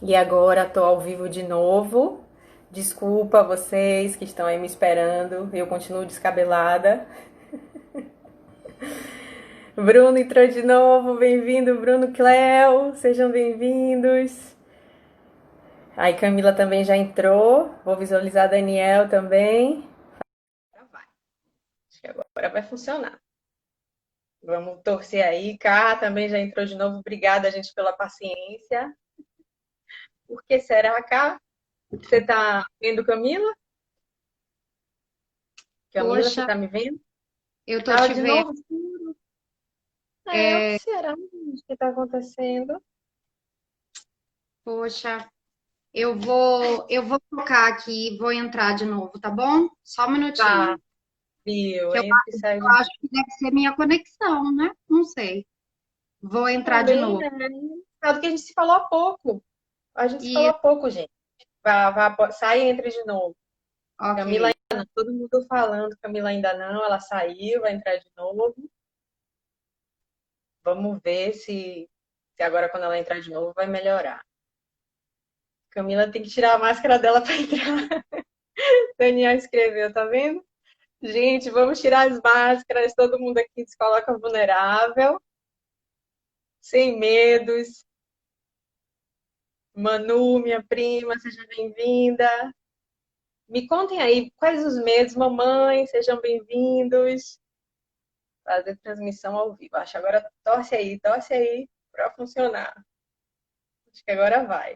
E agora estou ao vivo de novo. Desculpa vocês que estão aí me esperando. Eu continuo descabelada. Bruno entrou de novo. Bem-vindo, Bruno, Cléo. Sejam bem-vindos. Aí Camila também já entrou. Vou visualizar Daniel também. Agora vai. Acho que agora vai funcionar. Vamos torcer aí. Cá também já entrou de novo. Obrigada, gente, pela paciência. Por que será, Cá? Você está vendo Camila? Camila, você Poxa, está me vendo? eu tô Tá te de vendo. novo? O que É, será que está acontecendo? poxa, eu vou colocar aqui e vou entrar de novo, tá bom? Só um Tá, minutinho. viu? Que eu, Entre e sai eu de acho que deve ser minha conexão, né? Não sei. Vou entrar de também, novo. né? Sabe que a gente se falou há pouco. A gente se falou E, há pouco, gente. Sai e entre de novo. Camila ok. ainda não, todo mundo falando, Camila ainda não, ela saiu, vai entrar de novo. Vamos ver se agora quando ela entrar de novo vai melhorar. Camila tem que tirar a máscara dela para entrar. Daniel escreveu, tá vendo? Gente, vamos tirar as máscaras, todo mundo aqui se coloca vulnerável, sem medos. Manu, minha prima, seja bem-vinda. Me contem aí quais os medos, mamãe, sejam bem-vindos. Fazer transmissão ao vivo. Acho agora torce aí para funcionar. Acho que agora vai.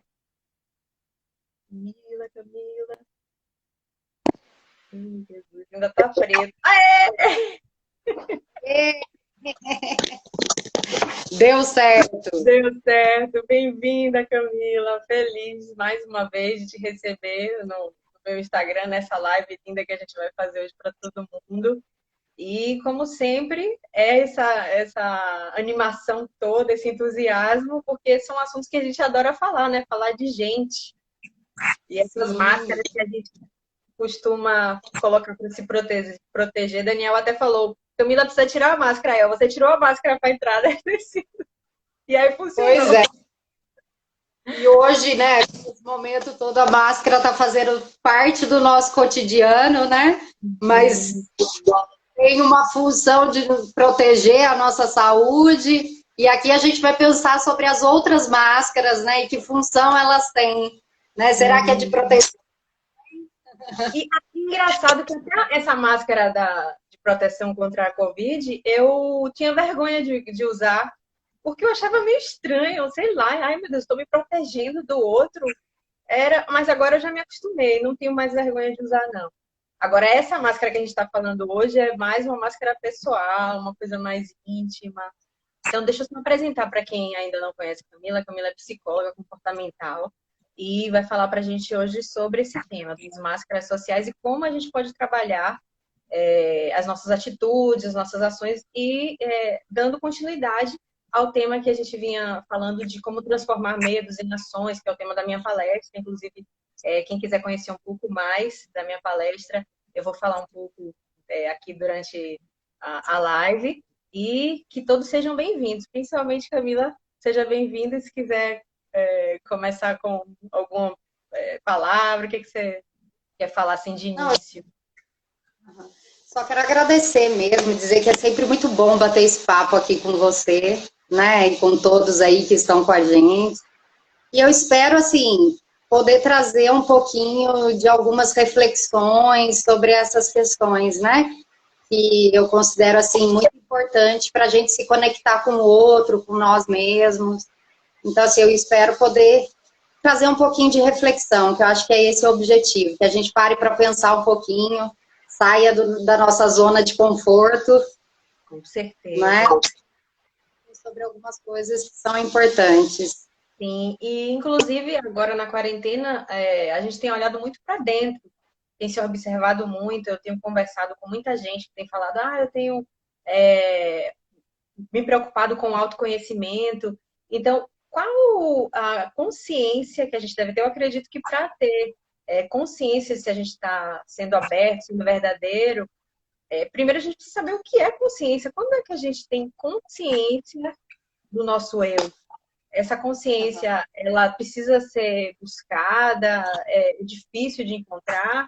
Camila, Camila. Jesus, ainda tá preto. Deu certo. Deu certo. Bem-vinda, Camila. Feliz mais uma vez de te receber no meu Instagram, nessa live linda que a gente vai fazer hoje para todo mundo. E, como sempre, é essa animação toda, esse entusiasmo, porque são assuntos que a gente adora falar, né? Falar de gente. E essas Sim. máscaras que a gente costuma colocar para se proteger. Daniel até falou, Camila precisa tirar a máscara. Você tirou a máscara para entrar, né? E aí Pois funcionou. é. E hoje, né, nesse momento, toda a máscara está fazendo parte do nosso cotidiano, né? Mas Sim. tem uma função de proteger a nossa saúde. E aqui a gente vai pensar sobre as outras máscaras, né? E que função elas têm, né? Será que é de proteger? E engraçado que até essa máscara de proteção contra a Covid, eu tinha vergonha de usar, porque eu achava meio estranho, sei lá, ai meu Deus, estou me protegendo do outro. Mas agora eu já me acostumei, não tenho mais vergonha de usar, não. Agora, essa máscara que a gente está falando hoje é mais uma máscara pessoal, uma coisa mais íntima. Então, deixa eu só apresentar para quem ainda não conhece a Camila. A Camila é psicóloga comportamental e vai falar para a gente hoje sobre esse tema das máscaras sociais e como a gente pode trabalhar as nossas atitudes, as nossas ações e dando continuidade ao tema que a gente vinha falando de como transformar medos em ações, que é o tema da minha palestra. Inclusive, quem quiser conhecer um pouco mais da minha palestra, eu vou falar um pouco aqui durante a live. E que todos sejam bem-vindos, principalmente Camila, seja bem-vinda. Se quiser começar com alguma palavra, o que você quer falar assim de Não, início? só quero agradecer mesmo, dizer que é sempre muito bom bater esse papo aqui com você, né? E com todos aí que estão com a gente. E eu espero, assim, poder trazer um pouquinho de algumas reflexões sobre essas questões, né? Que eu considero, assim, muito importante para a gente se conectar com o outro, com nós mesmos. Então, assim, eu espero poder trazer um pouquinho de reflexão, que eu acho que é esse o objetivo, que a gente pare para pensar um pouquinho, saia da nossa zona de conforto, Com né? certeza. Sobre algumas coisas que são importantes. Sim, e inclusive agora na quarentena a gente tem olhado muito para dentro, tem se observado muito. Eu tenho conversado com muita gente que tem falado, eu tenho é, me preocupado com o autoconhecimento. Então, qual a consciência que a gente deve ter? Eu acredito que para ter consciência se a gente está sendo aberto, sendo verdadeiro, primeiro a gente precisa saber o que é consciência. Quando é que a gente tem consciência do nosso eu? essa consciência, ela precisa ser buscada, é difícil de encontrar.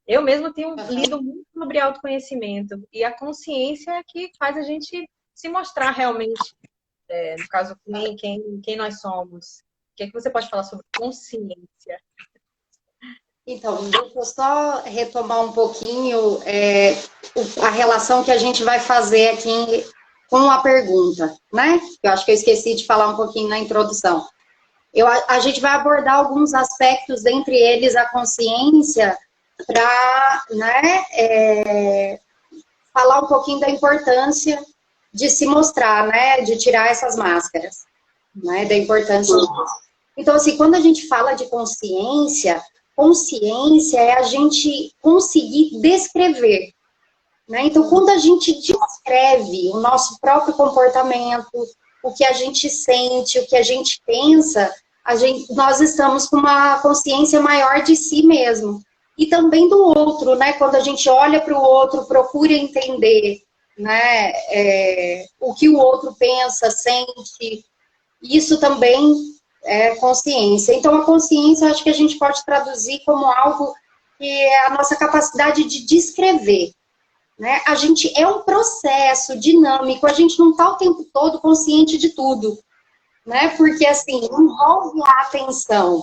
Eu mesmo tenho lido muito sobre autoconhecimento e a consciência é que faz a gente se mostrar realmente, no caso, quem nós somos. O que é que você pode falar sobre consciência? Então, deixa eu só retomar um pouquinho a relação que a gente vai fazer aqui com a pergunta, né? Eu acho que eu esqueci de falar um pouquinho na introdução. A gente vai abordar alguns aspectos, dentre eles a consciência, para, né, falar um pouquinho da importância de se mostrar, né, de tirar essas máscaras, né, da importância disso. Então, assim, quando a gente fala de consciência é a gente conseguir descrever, né? Então, quando a gente descreve o nosso próprio comportamento, o que a gente sente, o que a gente pensa, nós estamos com uma consciência maior de si mesmo. E também do outro, né? Quando a gente olha para o outro, procura entender, né? O que o outro pensa, sente, isso também é consciência. Então, a consciência, eu acho que a gente pode traduzir como algo que é a nossa capacidade de descrever, né? A gente é um processo dinâmico, a gente não está o tempo todo consciente de tudo, né? Porque, assim, envolve a atenção,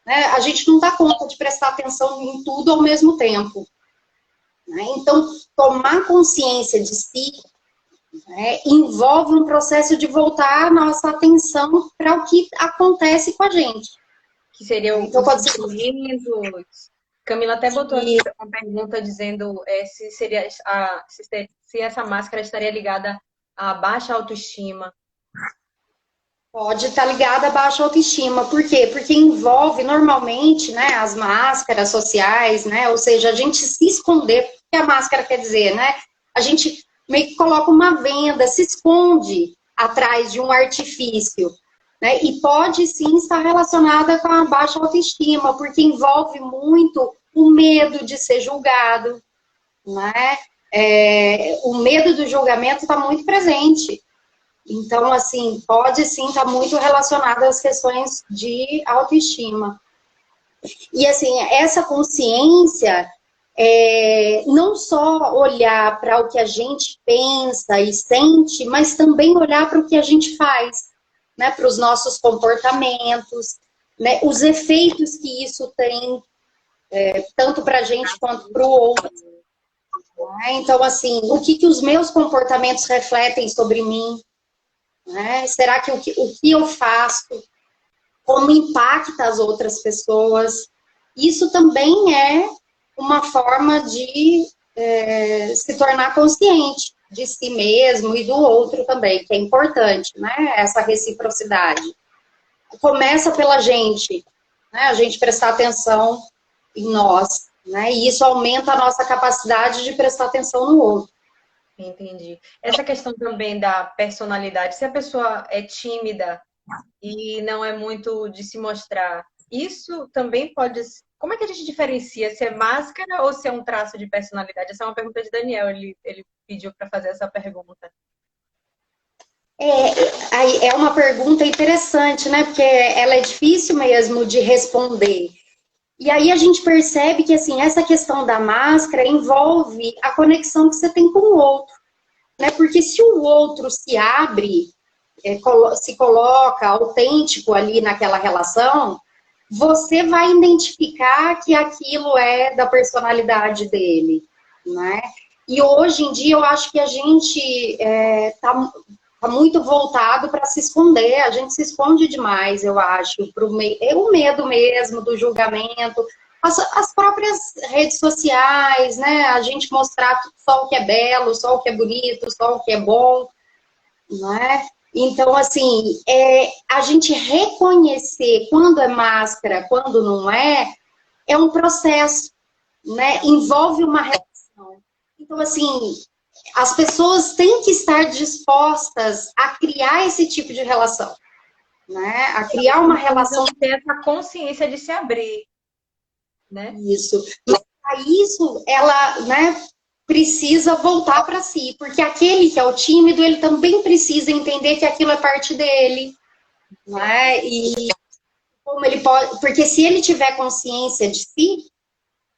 né? A gente não dá conta de prestar atenção em tudo ao mesmo tempo, né? Então, tomar consciência de si, né, envolve um processo de voltar a nossa atenção para o que acontece com a gente. Que seriam então, os sentimentos. Camila até botou aqui uma pergunta dizendo se essa máscara estaria ligada à baixa autoestima. Pode estar ligada à baixa autoestima. Por quê? Porque envolve normalmente, né, as máscaras sociais, né? Ou seja, a gente se esconder. O que a máscara quer dizer, né? A gente meio que coloca uma venda, se esconde atrás de um artifício, né? E pode sim estar relacionada com a baixa autoestima, porque envolve muito o medo de ser julgado, né? O medo do julgamento está muito presente. Então, assim, pode sim estar muito relacionado às questões de autoestima. E, assim, essa consciência não só olhar para o que a gente pensa e sente, mas também olhar para o que a gente faz, né? Para os nossos comportamentos, né? Os efeitos que isso tem, tanto para a gente quanto para o outro. Né? Então, assim, o que os meus comportamentos refletem sobre mim? Né? Será que o que eu faço, como impacta as outras pessoas? Isso também é uma forma de se tornar consciente de si mesmo e do outro também, que é importante, né? Essa reciprocidade. Começa pela gente, né? A gente prestar atenção em nós, né? E isso aumenta a nossa capacidade de prestar atenção no outro. Entendi. Essa questão também da personalidade, se a pessoa é tímida e não é muito de se mostrar, isso também pode... Como é que a gente diferencia se é máscara ou se é um traço de personalidade? Essa é uma pergunta de Daniel, ele pediu para fazer essa pergunta. É uma pergunta interessante, né? Porque ela é difícil mesmo de responder. E aí a gente percebe que, assim, essa questão da máscara envolve a conexão que você tem com o outro, né? Porque se o outro se abre, se coloca autêntico ali naquela relação, você vai identificar que aquilo é da personalidade dele, né? E hoje em dia eu acho que a gente tá muito voltado para se esconder, a gente se esconde demais, eu acho, o medo mesmo do julgamento, as próprias redes sociais, né? A gente mostrar só o que é belo, só o que é bonito, só o que é bom, né? Então, assim, a gente reconhecer quando é máscara, quando não é um processo, né? Envolve uma relação. Então, assim, as pessoas têm que estar dispostas a criar esse tipo de relação, né? A criar uma relação... Ter essa consciência de se abrir, né? Isso. Mas para isso, ela, né, precisa voltar para si, porque aquele que é o tímido, ele também precisa entender que aquilo é parte dele, não sim. é? E como ele pode, porque se ele tiver consciência de si,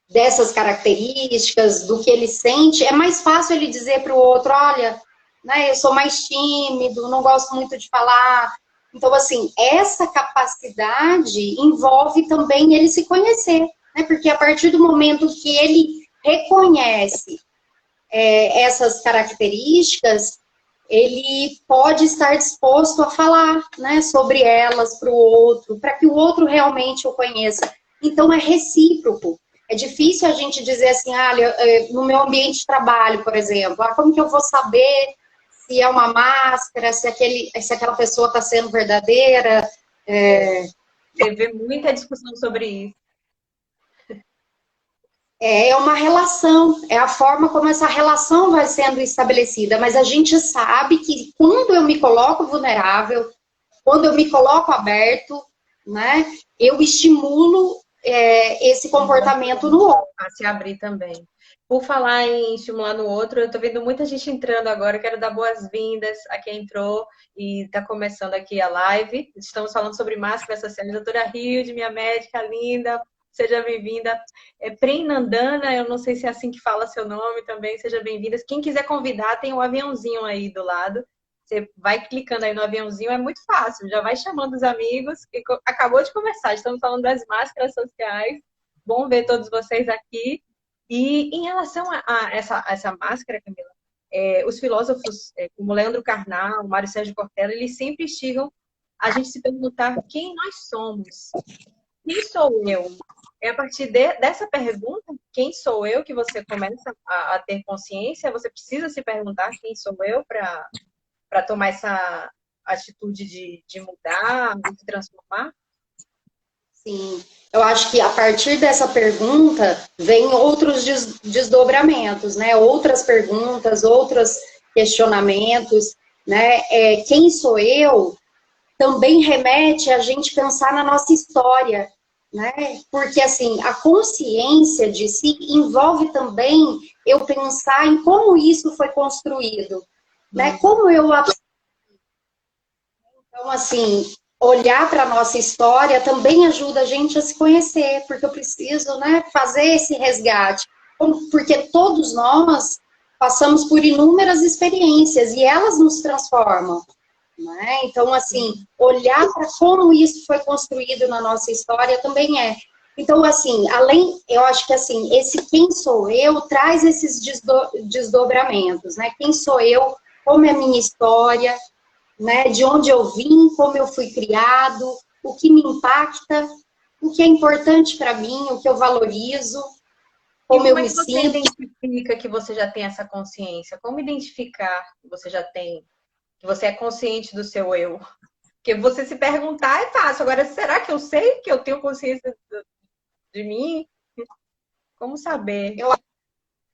dessas características, do que ele sente, é mais fácil ele dizer para o outro, olha, né, eu sou mais tímido, não gosto muito de falar. Então, assim, essa capacidade envolve também ele se conhecer, né? Porque a partir do momento que ele reconhece essas características, ele pode estar disposto a falar, né, sobre elas para o outro, para que o outro realmente o conheça. Então, é recíproco. É difícil a gente dizer assim, no meu ambiente de trabalho, por exemplo, como que eu vou saber se é uma máscara, se aquela pessoa está sendo verdadeira? Você vê muita discussão sobre isso. É uma relação, é a forma como essa relação vai sendo estabelecida, mas a gente sabe que quando eu me coloco vulnerável, quando eu me coloco aberto, né, eu estimulo esse comportamento no outro. A se abrir também. Por falar em estimular no outro, eu tô vendo muita gente entrando agora. Quero dar boas-vindas a quem entrou e está começando aqui a live. Estamos falando sobre máscara social. Doutora Hilde, minha médica linda, seja bem-vinda. Prim Nandana, eu não sei se é assim que fala seu nome também, seja bem-vinda. Quem quiser convidar, tem um aviãozinho aí do lado. Você vai clicando aí no aviãozinho, é muito fácil. Já vai chamando os amigos. Acabou de começar, estamos falando das máscaras sociais. Bom ver todos vocês aqui. E em relação a essa máscara, Camila, os filósofos como Leandro Carnal, Mário Sérgio Cortella, eles sempre instigam a gente se perguntar quem nós somos. Quem sou eu? É a partir dessa pergunta, quem sou eu, que você começa a ter consciência. Você precisa se perguntar quem sou eu para tomar essa atitude de mudar, de se transformar. Sim, eu acho que a partir dessa pergunta vem outros desdobramentos, né? Outras perguntas, outros questionamentos, né? Quem sou eu também remete a gente pensar na nossa história, né? Porque assim, a consciência de si envolve também eu pensar em como isso foi construído, né? Como eu. Então, assim, olhar para a nossa história também ajuda a gente a se conhecer, porque eu preciso, né, fazer esse resgate. Porque todos nós passamos por inúmeras experiências e elas nos transformam. Né? Então, assim, olhar para como isso foi construído na nossa história também é. Então, assim, eu acho que assim, esse quem sou eu traz esses desdobramentos, né? Quem sou eu, como é a minha história, né? De onde eu vim, como eu fui criado, o que me impacta, o que é importante para mim, o que eu valorizo, E como eu como é me que você sinto. identifica que você já tem essa consciência? Como identificar que você já tem, que você é consciente do seu eu? Porque você se perguntar é fácil. Agora, será que eu sei que eu tenho consciência de mim? Como saber? Eu,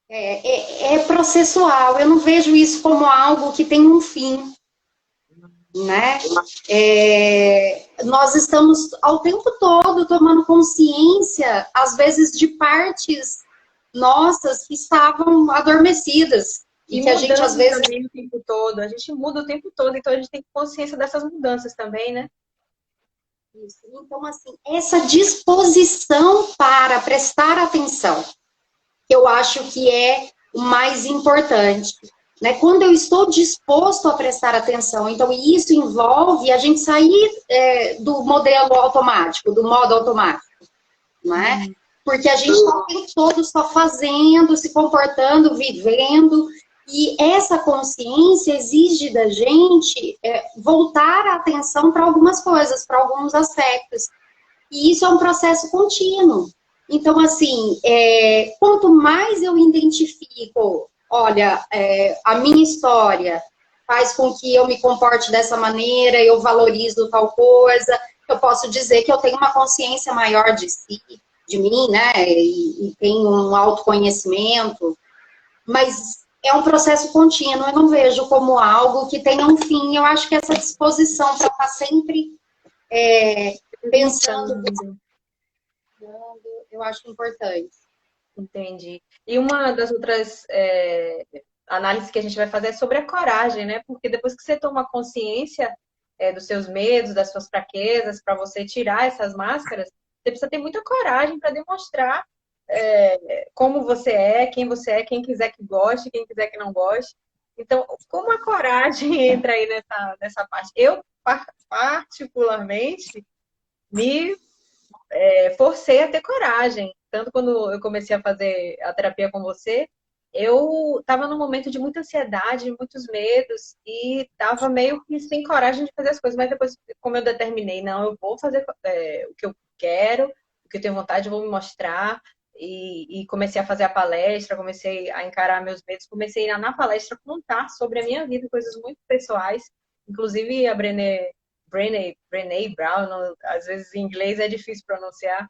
é processual, eu não vejo isso como algo que tem um fim, né? Nós estamos ao tempo todo tomando consciência, às vezes, de partes nossas que estavam adormecidas e E que a gente, às mudando vezes, também o tempo todo. A gente muda o tempo todo, então a gente tem consciência dessas mudanças também, né? isso. Então, assim, essa disposição para prestar atenção, eu acho que é o mais importante. Né? Quando eu estou disposto a prestar atenção, então isso envolve a gente sair do modelo automático, do modo automático, né? Porque a gente está o tempo todo só fazendo, se comportando, vivendo, e essa consciência exige da gente voltar a atenção para algumas coisas, para alguns aspectos. E isso é um processo contínuo. Então, assim, quanto mais eu identifico, olha, a minha história faz com que eu me comporte dessa maneira, eu valorizo tal coisa, eu posso dizer que eu tenho uma consciência maior de si, de mim, né, e tenho um autoconhecimento, mas é um processo contínuo, eu não vejo como algo que tenha um fim, eu acho que essa disposição para estar sempre pensando, eu acho importante. Entendi. E uma das outras análises que a gente vai fazer é sobre a coragem, né? Porque depois que você toma consciência, dos seus medos, das suas fraquezas, para você tirar essas máscaras, você precisa ter muita coragem para demonstrar como você é, quem quiser que goste, quem quiser que não goste. Então, como a coragem entra aí nessa parte? Eu, particularmente, me forcei a ter coragem. Tanto quando eu comecei a fazer a terapia com você, eu estava num momento de muita ansiedade, muitos medos, e estava meio que sem coragem de fazer as coisas. Mas depois, como eu determinei, não, eu vou fazer o que eu quero, o que eu tenho vontade, eu vou me mostrar. E comecei a fazer a palestra, comecei a encarar meus medos, comecei a, na palestra, contar sobre a minha vida, coisas muito pessoais. Inclusive, a Brené Brown, às vezes em inglês é difícil pronunciar,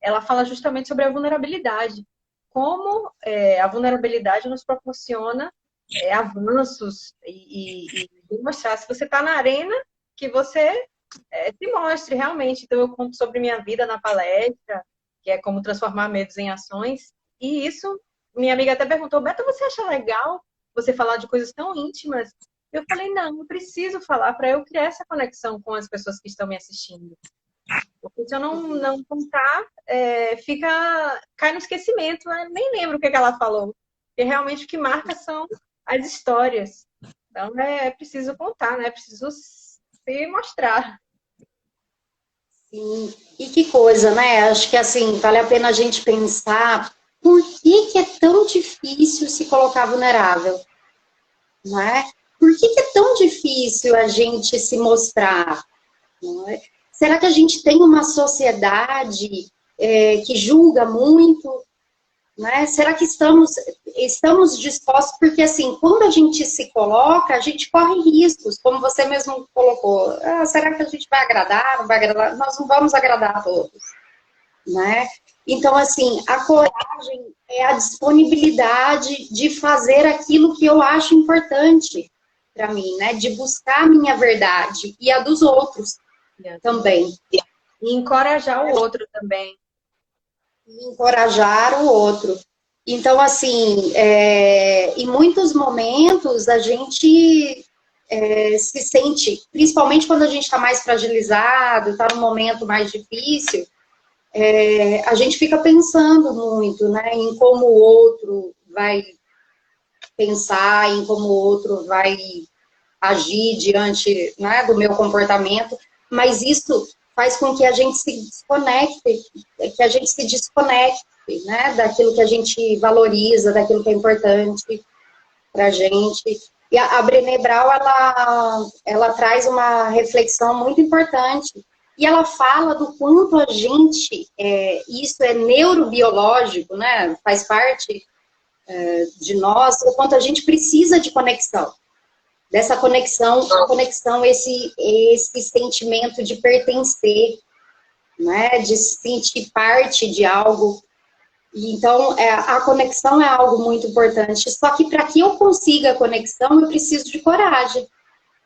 ela fala justamente sobre a vulnerabilidade. Como a vulnerabilidade nos proporciona avanços e mostrar. Se você está na arena, que você se mostre realmente. Então, eu conto sobre minha vida na palestra, que é como transformar medos em ações. E isso, minha amiga até perguntou, Beto, você acha legal você falar de coisas tão íntimas? Eu falei, não, eu preciso falar para eu criar essa conexão com as pessoas que estão me assistindo. Porque se eu não contar, cai no esquecimento, né? Nem lembro o que ela falou. Porque realmente o que marca são as histórias. Então é preciso contar, né? É preciso se mostrar. Sim. E que coisa, né? Acho que assim, vale a pena a gente pensar por que é tão difícil se colocar vulnerável, não é? Por que é tão difícil a gente se mostrar? Não é? Será que a gente tem uma sociedade que julga muito? Né? Será que estamos dispostos? Porque, assim, quando a gente se coloca, a gente corre riscos, como você mesmo colocou. Ah, será que a gente vai agradar? Não vai agradar? Nós não vamos agradar a todos, né? Então, assim, a coragem é a disponibilidade de fazer aquilo que eu acho importante para mim, né? De buscar a minha verdade e a dos outros também. E encorajar o outro também. E encorajar o outro. Então, assim, em muitos momentos a gente se sente, principalmente quando a gente está mais fragilizado, está num momento mais difícil, a gente fica pensando muito, né, em como o outro vai pensar, em como o outro vai agir diante, né, do meu comportamento, mas isso faz com que a gente se desconecte, né, daquilo que a gente valoriza, daquilo que é importante para a gente. E a Brené Brown, ela traz uma reflexão muito importante, e ela fala do quanto a gente, isso é neurobiológico, né, faz parte de nós, o quanto a gente precisa de conexão. Dessa conexão, esse sentimento de pertencer, né, de se sentir parte de algo. Então, a conexão é algo muito importante. Só que para que eu consiga a conexão, eu preciso de coragem,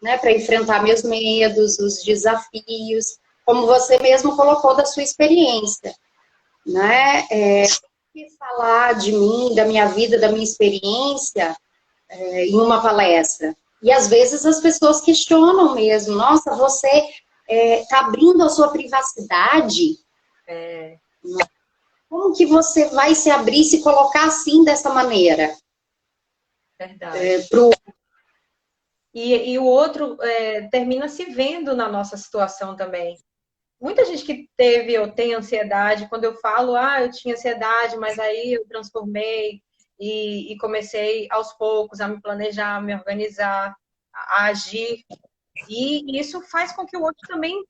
né, para enfrentar meus medos, os desafios, como você mesmo colocou da sua experiência, né? Falar de mim, da minha vida, da minha experiência em uma palestra. E às vezes as pessoas questionam mesmo, nossa, você está abrindo a sua privacidade? Como que você vai se abrir, se colocar assim, dessa maneira? Verdade. E o outro termina se vendo na nossa situação também. Muita gente que teve ou tem ansiedade, quando eu falo, eu tinha ansiedade, mas aí eu transformei e comecei aos poucos a me planejar, a me organizar, a agir. E isso faz com que o outro também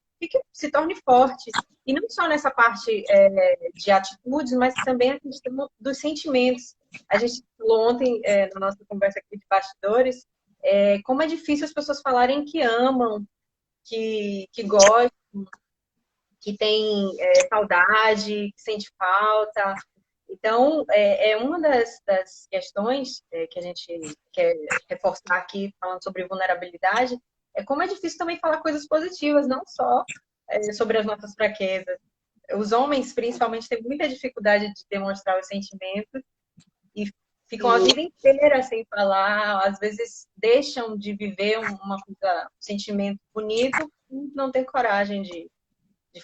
se torne forte. E não só nessa parte de atitudes, mas também a questão dos sentimentos. A gente falou ontem, na nossa conversa aqui de bastidores, como é difícil as pessoas falarem que amam, que gostam, que tem saudade, que sente falta. Então, uma das questões que a gente quer reforçar aqui, falando sobre vulnerabilidade, é como é difícil também falar coisas positivas, não só sobre as nossas fraquezas. Os homens, principalmente, têm muita dificuldade de demonstrar os sentimentos e ficam a vida inteira sem falar, às vezes deixam de viver um sentimento bonito não ter coragem de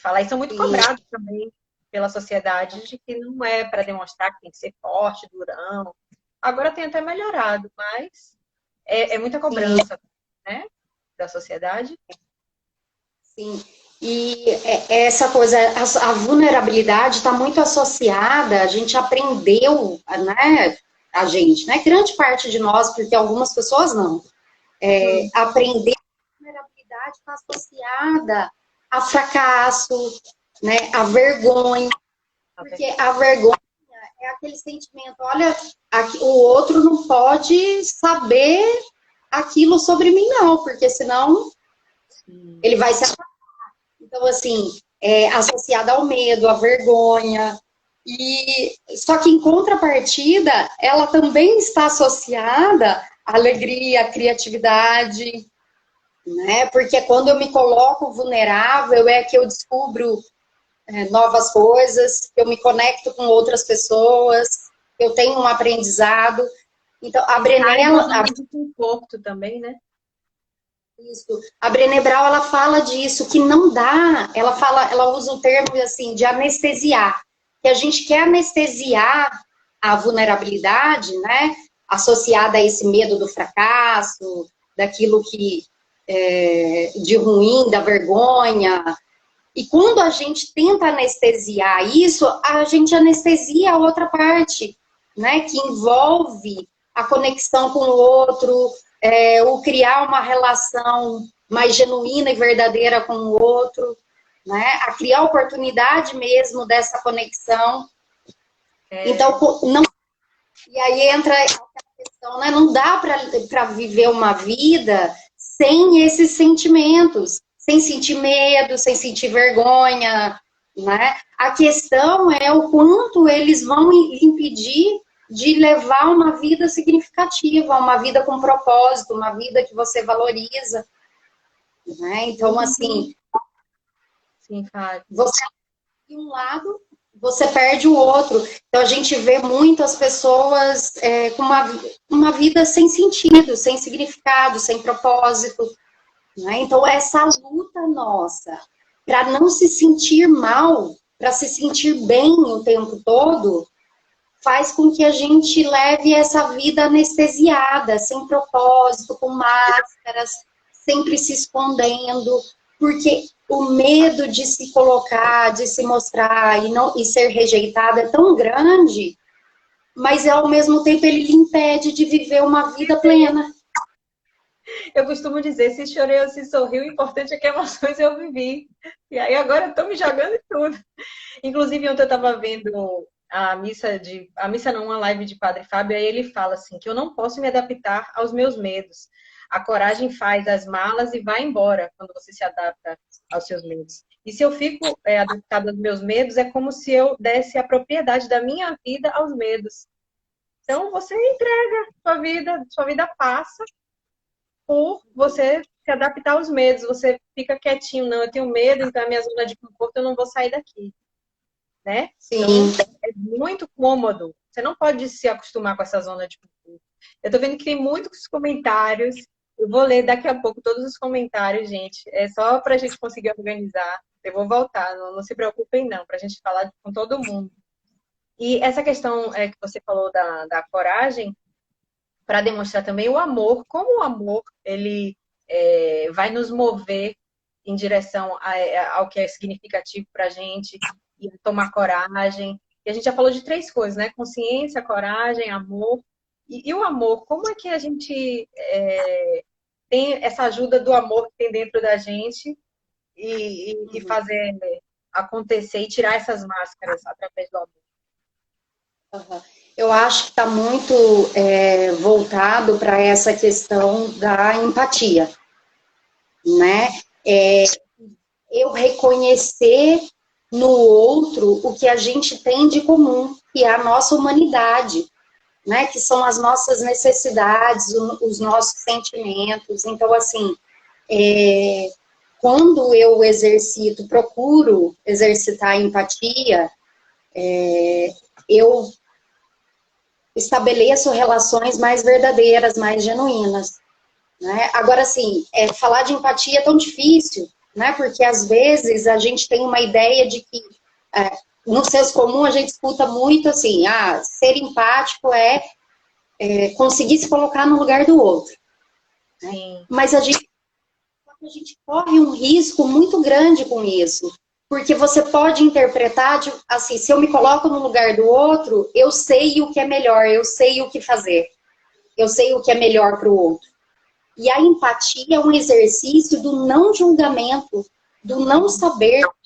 falar. E são muito cobrados também pela sociedade de que não é para demonstrar que tem que ser forte, durão. Agora tem até melhorado, mas é muita cobrança, né, da sociedade. Sim. E essa coisa, a vulnerabilidade está muito associada, a gente aprendeu, né, a gente, né, grande parte de nós, porque algumas pessoas não, aprender que a vulnerabilidade está associada a fracasso, né, a vergonha, porque a vergonha é aquele sentimento, olha, o outro não pode saber aquilo sobre mim não, porque senão ele vai se afastar. Então, assim, associada ao medo, à vergonha. Só que, em contrapartida, ela também está associada à alegria, à criatividade, né? Porque quando eu me coloco vulnerável, é que eu descubro novas coisas, que eu me conecto com outras pessoas, que eu tenho um aprendizado. Então, a Brené... de conforto também, né? Isso. A Brené Brown, ela fala disso, que não dá, ela usa o termo assim, de anestesiar, que a gente quer anestesiar a vulnerabilidade, né, associada a esse medo do fracasso, daquilo que de ruim, da vergonha. E quando a gente tenta anestesiar isso, a gente anestesia a outra parte, né, que envolve a conexão com o outro, o criar uma relação mais genuína e verdadeira com o outro, né? A criar oportunidade mesmo dessa conexão. Então, não... E aí entra a questão, né? Não dá para viver uma vida sem esses sentimentos, sem sentir medo, sem sentir vergonha, né? A questão é o quanto eles vão impedir de levar uma vida significativa, uma vida com propósito, uma vida que você valoriza, né? Então, assim, sim, você de um lado, você perde o outro. Então, a gente vê muitas pessoas com uma vida sem sentido, sem significado, sem propósito, né? Então, essa luta nossa para não se sentir mal, para se sentir bem o tempo todo, faz com que a gente leve essa vida anestesiada, sem propósito, com máscaras, sempre se escondendo, porque o medo de se colocar, de se mostrar e ser rejeitado é tão grande, mas ao mesmo tempo ele lhe impede de viver uma vida plena. Eu costumo dizer, se chorei ou se sorri, o importante é que emoções eu vivi. E aí agora eu estou me jogando em tudo. Inclusive, ontem eu estava vendo a missa não, uma live de Padre Fábio, aí ele fala assim, que eu não posso me adaptar aos meus medos. A coragem faz as malas e vai embora quando você se adapta aos seus medos. E se eu fico adaptado aos meus medos, é como se eu desse a propriedade da minha vida aos medos. Então, você entrega sua vida passa por você se adaptar aos medos. Você fica quietinho, não, eu tenho medo, então a minha zona de conforto, eu não vou sair daqui. Né? Sim. Então, é muito cômodo. Você não pode se acostumar com essa zona de conforto. Eu tô vendo que tem muitos comentários. Eu vou ler daqui a pouco todos os comentários, gente. É só para a gente conseguir organizar. Eu vou voltar, não se preocupem não, para a gente falar com todo mundo. E essa questão que você falou da coragem, para demonstrar também o amor, como o amor ele vai nos mover em direção ao que é significativo para a gente, e tomar coragem. E a gente já falou de 3 coisas, né? Consciência, coragem, amor. E o amor, como é que a gente tem essa ajuda do amor que tem dentro da gente e fazer acontecer e tirar essas máscaras através do amor? Uhum. Eu acho que está muito voltado para essa questão da empatia, né? Eu reconhecer no outro o que a gente tem de comum, que é a nossa humanidade, né? Que são as nossas necessidades, os nossos sentimentos. Então, assim, quando eu procuro exercitar a empatia, eu estabeleço relações mais verdadeiras, mais genuínas, né? Agora, assim, falar de empatia é tão difícil, né? Porque às vezes a gente tem uma ideia de que no senso comum a gente escuta muito assim, ser empático é conseguir se colocar no lugar do outro. Né? Mas a gente corre um risco muito grande com isso. Porque você pode interpretar, assim, se eu me coloco no lugar do outro, eu sei o que é melhor, eu sei o que fazer. Eu sei o que é melhor para o outro. E a empatia é um exercício do não julgamento, do não saber o que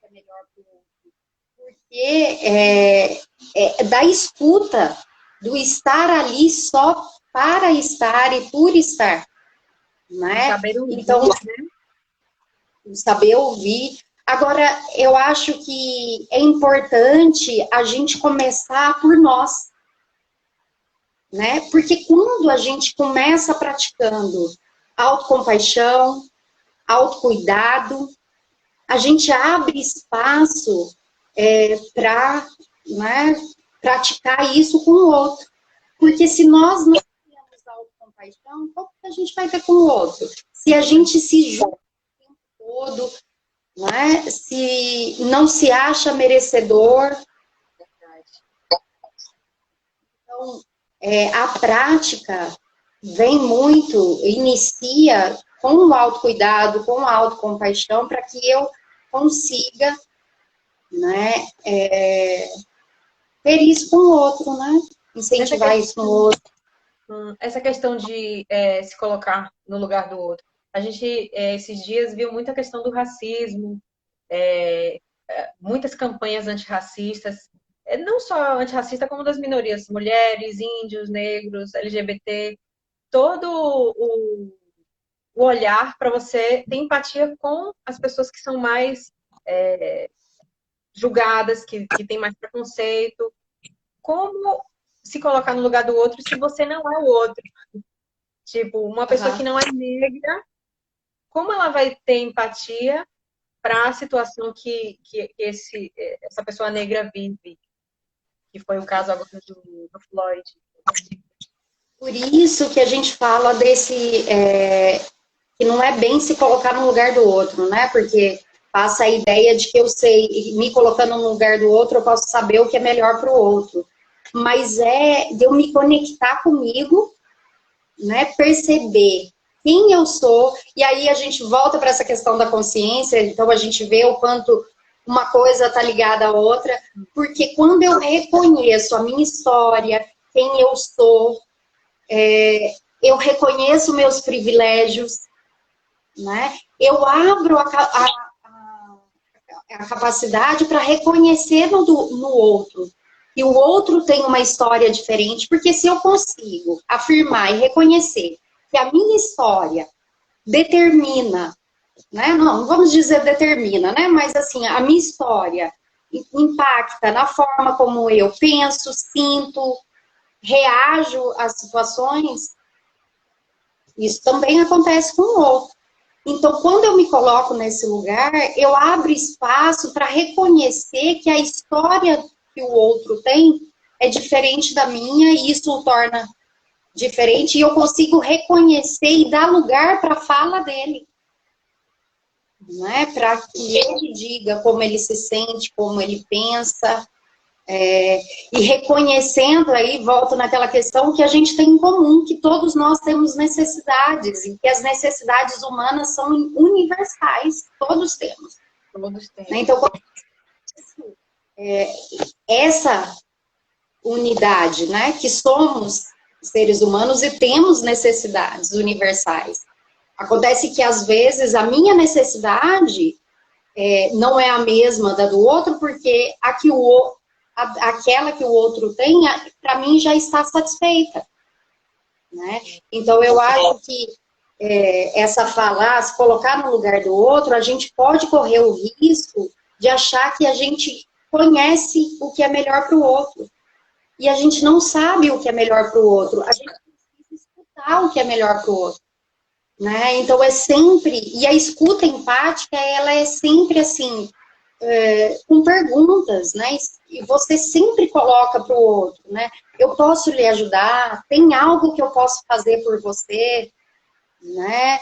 é melhor para o outro. Porque da escuta, do estar ali só para estar e por estar. Né? Saber ouvir, então, né? Saber ouvir. Agora, eu acho que é importante a gente começar por nós. Né? Porque quando a gente começa praticando autocompaixão, autocuidado, a gente abre espaço para, né, praticar isso com o outro. Porque se nós não temos autocompaixão, qual que a gente vai ter com o outro? Se a gente se julga o tempo todo, né, se não se acha merecedor. Então, a prática vem muito, inicia com o autocuidado, com a autocompaixão, para que eu consiga, né, ter isso com o outro, né? Incentivar isso no outro. Essa questão de se colocar no lugar do outro. A gente, esses dias, viu muita questão do racismo, muitas campanhas antirracistas, não só antirracista, como das minorias, mulheres, índios, negros, LGBT, todo o olhar para você ter empatia com as pessoas que são mais julgadas, que têm mais preconceito. Como se colocar no lugar do outro se você não é o outro? Tipo, uma pessoa que não é negra, como ela vai ter empatia para a situação que essa pessoa negra vive? Que foi o caso agora do Floyd. Por isso que a gente fala desse... que não é bem se colocar no lugar do outro, né? Porque passa a ideia de que eu sei, me colocando no lugar do outro, eu posso saber o que é melhor para o outro. Mas de eu me conectar comigo, né? Perceber quem eu sou, e aí a gente volta para essa questão da consciência, então a gente vê o quanto uma coisa está ligada à outra, porque quando eu reconheço a minha história, quem eu sou, eu reconheço meus privilégios, né? Eu abro a capacidade para reconhecer no outro. E o outro tem uma história diferente, porque se eu consigo afirmar e reconhecer que a minha história determina, né? Não vamos dizer determina, né? Mas assim, a minha história impacta na forma como eu penso, sinto, reajo às situações, isso também acontece com o outro. Então, quando eu me coloco nesse lugar, eu abro espaço para reconhecer que a história que o outro tem é diferente da minha e isso o torna diferente e eu consigo reconhecer e dar lugar para a fala dele. Né? Para que ele diga como ele se sente, como ele pensa. E reconhecendo aí, volto naquela questão que a gente tem em comum, que todos nós temos necessidades, e que as necessidades humanas são universais, todos temos. Todos temos. Então, essa unidade, né, que somos seres humanos e temos necessidades universais. Acontece que, às vezes, a minha necessidade não é a mesma da do outro, porque aquela que o outro tem, para mim, já está satisfeita. Né? Então, eu acho que essa fala, se colocar no lugar do outro, a gente pode correr o risco de achar que a gente conhece o que é melhor para o outro. E a gente não sabe o que é melhor para o outro. A gente precisa escutar o que é melhor para o outro. Né? Então, é sempre... E a escuta empática, ela é sempre assim... com perguntas, né? E você sempre coloca para o outro, né? Eu posso lhe ajudar? Tem algo que eu posso fazer por você? Né?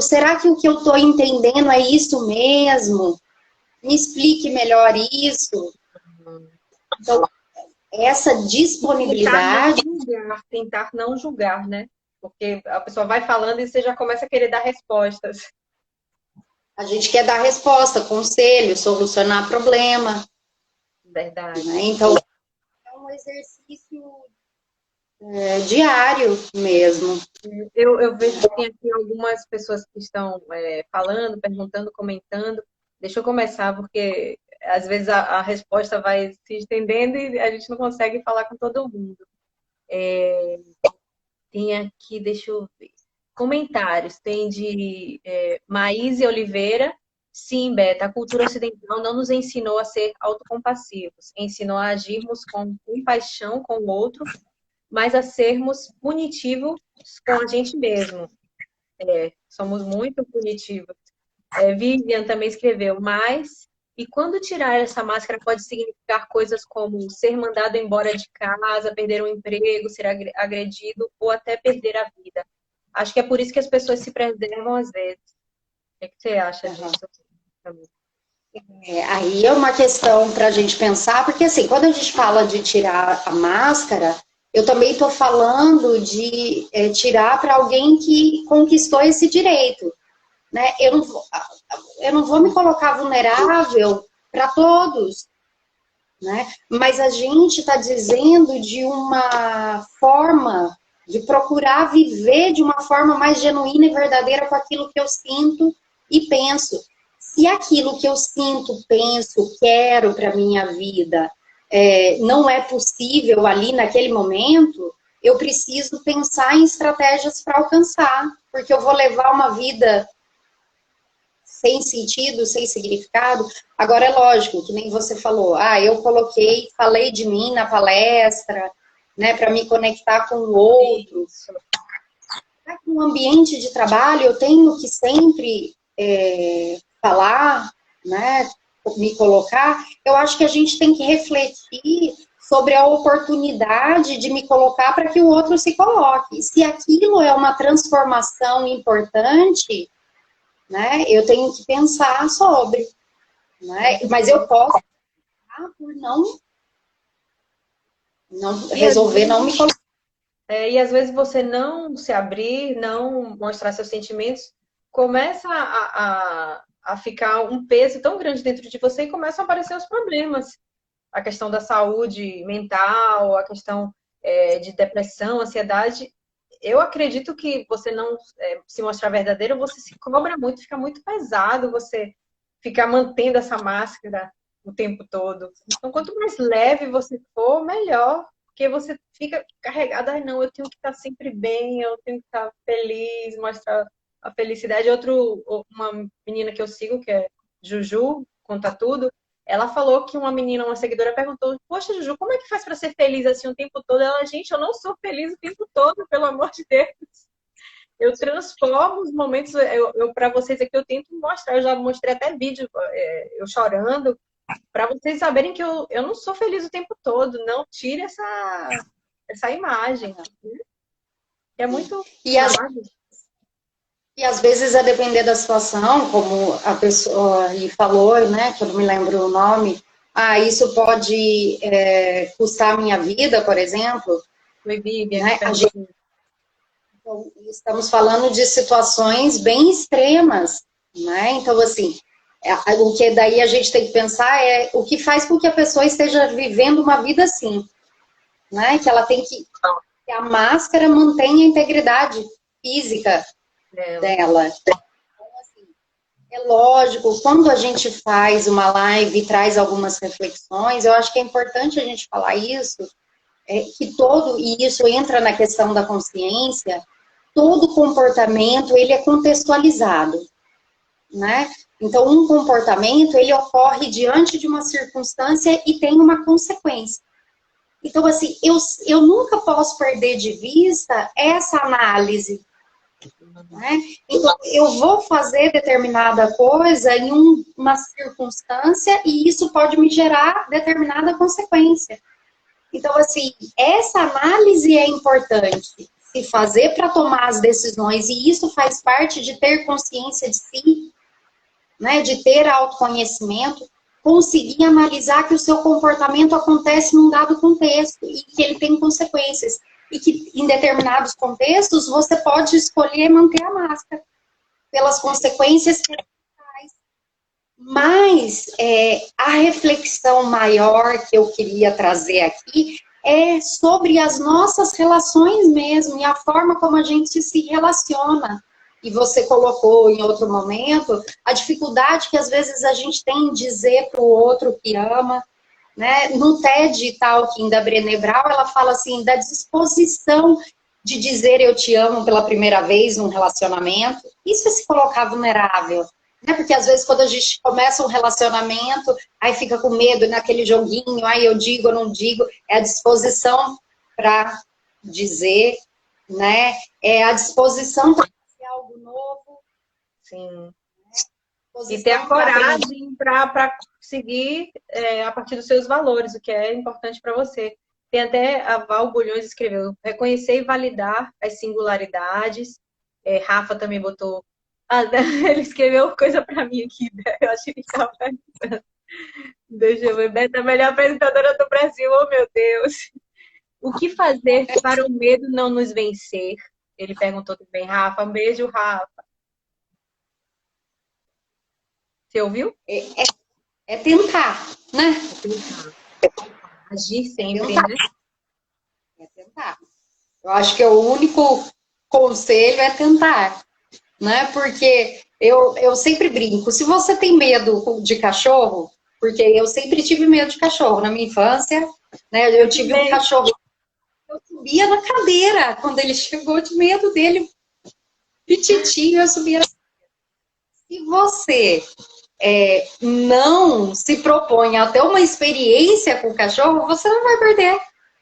será que o que eu estou entendendo é isso mesmo? Me explique melhor isso. Então, essa disponibilidade... Tentar não julgar, né? Porque a pessoa vai falando e você já começa a querer dar respostas. A gente quer dar resposta, conselho, solucionar problema. Verdade. Né? Então, é um exercício diário mesmo. Eu vejo que tem aqui algumas pessoas que estão falando, perguntando, comentando. Deixa eu começar, porque às vezes a resposta vai se estendendo e a gente não consegue falar com todo mundo. Tem aqui, deixa eu ver. Comentários. Tem de Maíse Oliveira. Sim, Beta, a cultura ocidental não nos ensinou a ser autocompassivos. Ensinou a agirmos com compaixão com o outro, mas a sermos punitivos com a gente mesmo. Somos muito punitivos. Vivian também escreveu, e quando tirar essa máscara pode significar coisas como ser mandado embora de casa, perder um emprego, ser agredido ou até perder a vida. Acho que é por isso que as pessoas se preservam às vezes. O que você acha disso? Aí é uma questão para a gente pensar, porque assim, quando a gente fala de tirar a máscara, eu também estou falando de tirar para alguém que conquistou esse direito. Né? Eu não vou me colocar vulnerável para todos. Né? Mas a gente está dizendo de uma forma de procurar viver de uma forma mais genuína e verdadeira com aquilo que eu sinto e penso. Se aquilo que eu sinto, penso, quero para minha vida não é possível ali naquele momento, eu preciso pensar em estratégias para alcançar, porque eu vou levar uma vida sem sentido, sem significado. Agora é lógico, que nem você falou, eu falei de mim na palestra, né, para me conectar com o outro. No ambiente de trabalho, eu tenho que sempre falar, né, me colocar. Eu acho que a gente tem que refletir sobre a oportunidade de me colocar para que o outro se coloque. Se aquilo é uma transformação importante, né, eu tenho que pensar sobre. Né? Mas eu posso por não resolver, não me colocar. E às vezes você não se abrir, não mostrar seus sentimentos, começa a ficar um peso tão grande dentro de você e começam a aparecer os problemas. A questão da saúde mental, a questão de depressão, ansiedade. Eu acredito que você não se mostrar verdadeiro, você se cobra muito, fica muito pesado você ficar mantendo essa máscara o tempo todo. Então, quanto mais leve você for, melhor. Porque você fica carregada, não, eu tenho que estar sempre bem, eu tenho que estar feliz, mostrar a felicidade. Uma menina que eu sigo, que é Juju, conta tudo, ela falou que uma seguidora perguntou, poxa, Juju, como é que faz para ser feliz assim o tempo todo? Ela, gente, eu não sou feliz o tempo todo, pelo amor de Deus. Eu transformo os momentos, para vocês aqui, eu tento mostrar, eu já mostrei até vídeo, eu chorando, para vocês saberem que eu não sou feliz o tempo todo. Não tire essa imagem. É muito... E às vezes, a depender da situação, como a pessoa falou, né, que eu não me lembro o nome, isso pode custar a minha vida, por exemplo. Foi Vivian, né? Então, estamos falando de situações bem extremas, né? Então, assim, o que daí a gente tem que pensar é o que faz com que a pessoa esteja vivendo uma vida assim, né? Que ela tem que a máscara mantenha a integridade física dela. Então, assim, é lógico, quando a gente faz uma live e traz algumas reflexões, eu acho que é importante a gente falar isso, e isso entra na questão da consciência, todo comportamento, ele é contextualizado, né? Então, um comportamento, ele ocorre diante de uma circunstância e tem uma consequência. Então, assim, eu nunca posso perder de vista essa análise, né? Então, eu vou fazer determinada coisa em uma circunstância e isso pode me gerar determinada consequência. Então, assim, essa análise é importante. se fazer para tomar as decisões, e isso faz parte de ter consciência de si, né, de ter autoconhecimento, conseguir analisar que o seu comportamento acontece num dado contexto e que ele tem consequências. E que em determinados contextos você pode escolher manter a máscara pelas consequências que ele traz. Mas a reflexão maior que eu queria trazer aqui é sobre as nossas relações mesmo e a forma como a gente se relaciona. E você colocou em outro momento a dificuldade que às vezes a gente tem em dizer para o outro que ama, né? No TED Talking da Brené Brown, ela fala assim, da disposição de dizer eu te amo pela primeira vez num relacionamento. Isso é se colocar vulnerável, né? Porque às vezes quando a gente começa um relacionamento, aí fica com medo naquele joguinho, aí eu digo, eu não digo, é a disposição para dizer, né? É a disposição para fazer algo novo. Sim. E ter a coragem para seguir a partir dos seus valores, o que é importante para você. Tem até a Val Bulhões escreveu, reconhecer e validar as singularidades. Rafa também botou. Ele escreveu coisa para mim aqui, né? Eu achei que estava perguntando. Deixa eu ver. Beta, a melhor apresentadora do Brasil, oh meu Deus. O que fazer para o medo não nos vencer? Ele perguntou também, Rafa. Um beijo, Rafa. Você ouviu? É tentar, né? É tentar. Agir sempre, né? É tentar. Eu acho que o único conselho é tentar, né? Porque eu sempre brinco, se você tem medo de cachorro, porque eu sempre tive medo de cachorro na minha infância, né? Eu tive um cachorro, eu subia na cadeira quando ele chegou, de medo dele, pititinho, eu subia. Se você não se propõe a ter uma experiência com o cachorro, você não vai perder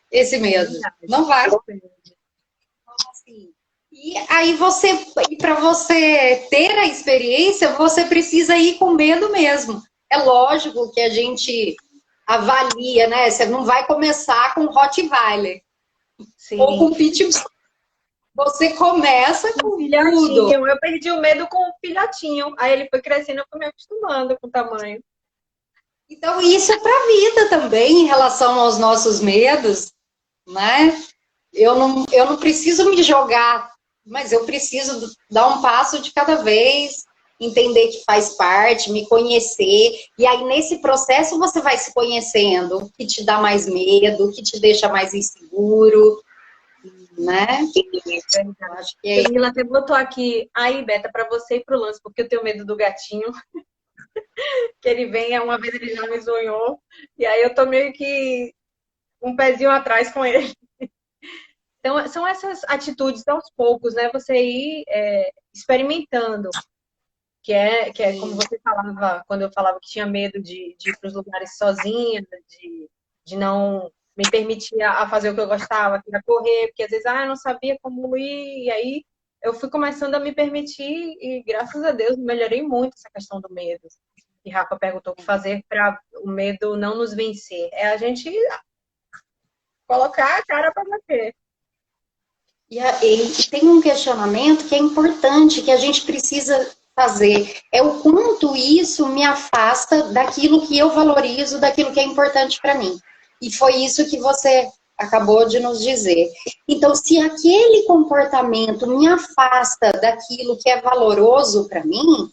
esse medo. Não vai. E aí para você ter a experiência, você precisa ir com medo mesmo. É lógico que a gente avalia, né? Você não vai começar com Rottweiler. Sim. Ou com Pitbull. Você começa com tudo. Eu perdi o medo com o filhotinho. Aí ele foi crescendo, eu fui me acostumando com o tamanho. Então, isso é para a vida também, em relação aos nossos medos, né? Eu não preciso me jogar, mas eu preciso dar um passo de cada vez, entender que faz parte, me conhecer. E aí, nesse processo, você vai se conhecendo, o que te dá mais medo, o que te deixa mais inseguro, né? Acho que a Camila até botou aqui, aí, Beta, para você e pro Lance, porque eu tenho medo do gatinho. Que ele venha, uma vez ele já me zonhou, e aí eu tô meio que um pezinho atrás com ele. Então, são essas atitudes aos poucos, né? Você ir experimentando. Que é como você falava, quando eu falava que tinha medo de ir para os lugares sozinha, de não me permitir a fazer o que eu gostava, que era correr, porque às vezes eu não sabia como ir, e aí eu fui começando a me permitir, e graças a Deus melhorei muito essa questão do medo. E Rafa perguntou o que fazer para o medo não nos vencer. É a gente colocar a cara para bater. E tem um questionamento que é importante, que a gente precisa fazer. É o quanto isso me afasta daquilo que eu valorizo, daquilo que é importante para mim. E foi isso que você acabou de nos dizer. Então, se aquele comportamento me afasta daquilo que é valoroso para mim,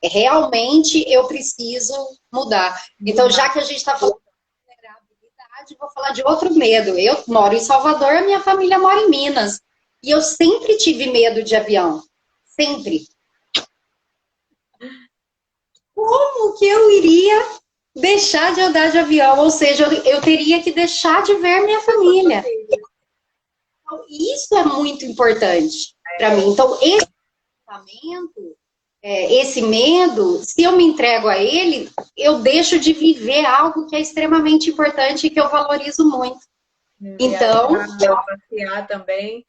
realmente eu preciso mudar. Então, já que a gente está falando de vulnerabilidade, vou falar de outro medo. Eu moro em Salvador, a minha família mora em Minas. E eu sempre tive medo de avião. Sempre. Como que eu iria deixar de andar de avião? Ou seja, eu teria que deixar de ver minha família. Então, isso é muito importante para mim. Então, esse pensamento, esse medo, se eu me entrego a ele, eu deixo de viver algo que é extremamente importante e que eu valorizo muito. Então, passear também.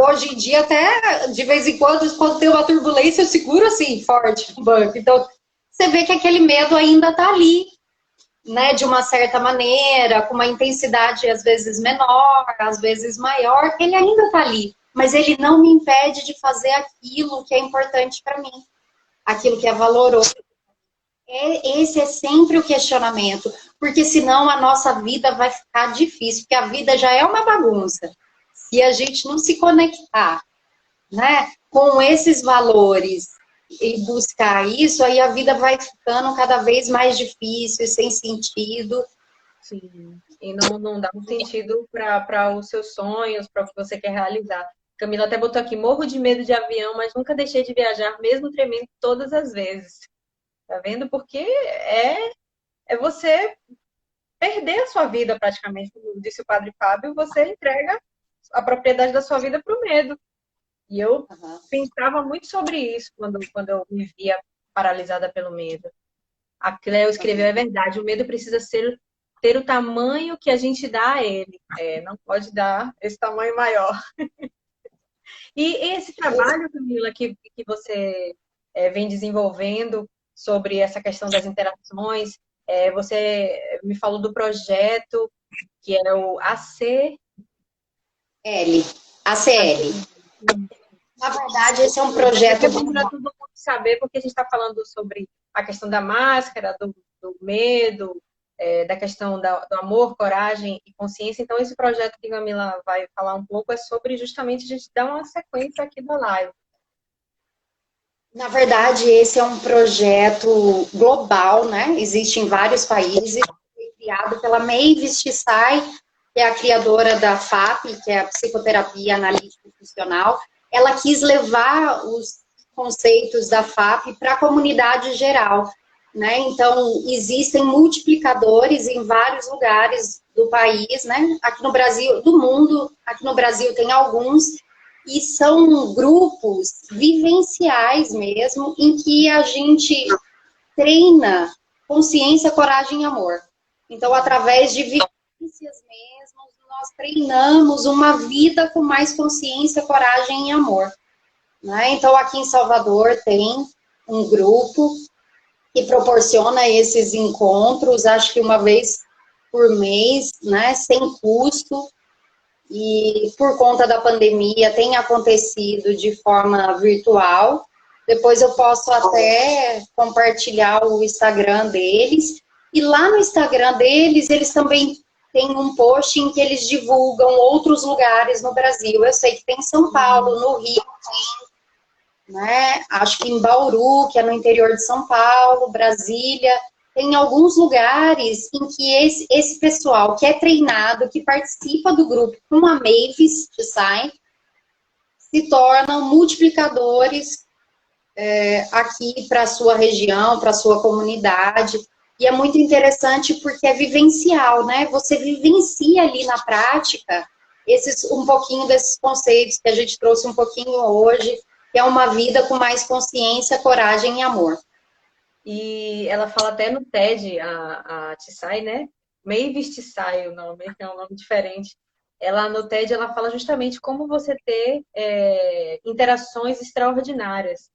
Hoje em dia, até de vez em quando tem uma turbulência, eu seguro assim, forte no banco. Então, você vê que aquele medo ainda tá ali. né, de uma certa maneira, com uma intensidade às vezes menor, às vezes maior, ele ainda está ali. Mas ele não me impede de fazer aquilo que é importante para mim, aquilo que é valoroso. Esse é sempre o questionamento, porque senão a nossa vida vai ficar difícil, porque a vida já é uma bagunça. Se a gente não se conectar, né, com esses valores e buscar isso, aí a vida vai ficando cada vez mais difícil, sem sentido. Sim, e não dá um sentido para os seus sonhos, para o que você quer realizar. Camila até botou aqui, morro de medo de avião, mas nunca deixei de viajar, mesmo tremendo todas as vezes. Tá vendo? Porque é você perder a sua vida praticamente. Como disse o Padre Fábio, você entrega a propriedade da sua vida para o medo. E eu pensava muito sobre isso quando eu me via paralisada pelo medo. A Cleo escreveu, é verdade, o medo precisa ter o tamanho que a gente dá a ele. Não pode dar esse tamanho maior. E esse trabalho, Camila, que você vem desenvolvendo sobre essa questão das interações, você me falou do projeto, que é o ACL. Na verdade, esse é um projeto... É bom para todo mundo saber, porque a gente está falando sobre a questão da máscara, do medo, da questão do amor, coragem e consciência. Então, esse projeto que a Camila vai falar um pouco é sobre justamente a gente dar uma sequência aqui da live. Na verdade, esse é um projeto global, né? Existe em vários países. Foi criado pela Mavis Tsai, que é a criadora da FAP, que é a Psicoterapia Analítica Funcional. Ela quis levar os conceitos da FAP para a comunidade geral, né? Então, existem multiplicadores em vários lugares do país, né? Aqui no Brasil, do mundo, aqui no Brasil tem alguns, e são grupos vivenciais mesmo, em que a gente treina consciência, coragem e amor. Então, através de vivências mesmo, nós treinamos uma vida com mais consciência, coragem e amor. Né? Então, aqui em Salvador tem um grupo que proporciona esses encontros, acho que uma vez por mês, né, sem custo, e por conta da pandemia tem acontecido de forma virtual. Depois eu posso até compartilhar o Instagram deles, e lá no Instagram deles, eles também têm um post em que eles divulgam outros lugares no Brasil. Eu sei que tem em São Paulo, no Rio, né? Acho que em Bauru, que é no interior de São Paulo, Brasília, tem alguns lugares em que esse pessoal que é treinado, que participa do grupo com a Mavis Tsai, se tornam multiplicadores aqui para a sua região, para a sua comunidade. E é muito interessante porque é vivencial, né? Você vivencia ali na prática um pouquinho desses conceitos que a gente trouxe um pouquinho hoje, que é uma vida com mais consciência, coragem e amor. E ela fala até no TED, a Tsai, né? Mavis Tsai, o nome, que é um nome diferente. Ela, no TED, ela fala justamente como você ter interações extraordinárias,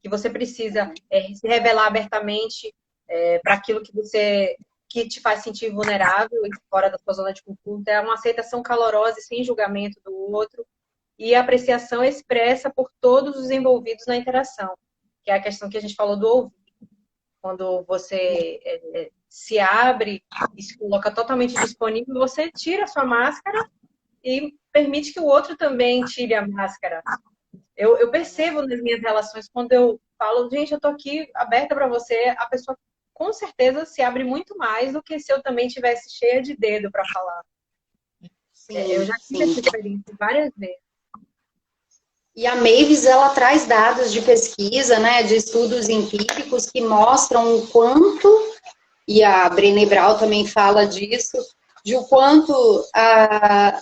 que você precisa se revelar abertamente para aquilo que te faz sentir vulnerável e fora da sua zona de conforto. É uma aceitação calorosa e sem julgamento do outro, e a apreciação expressa por todos os envolvidos na interação, que é a questão que a gente falou do ouvir. Quando você se abre e se coloca totalmente disponível, você tira a sua máscara e permite que o outro também tire a máscara. Eu percebo nas minhas relações, quando eu falo, gente, eu tô aqui aberta para você, a pessoa com certeza se abre muito mais do que se eu também tivesse cheia de dedo para falar. Sim, eu já tive essa experiência várias vezes. E a Mavis, ela traz dados de pesquisa, né, de estudos empíricos que mostram o quanto, e a Brené Brown também fala disso, de o quanto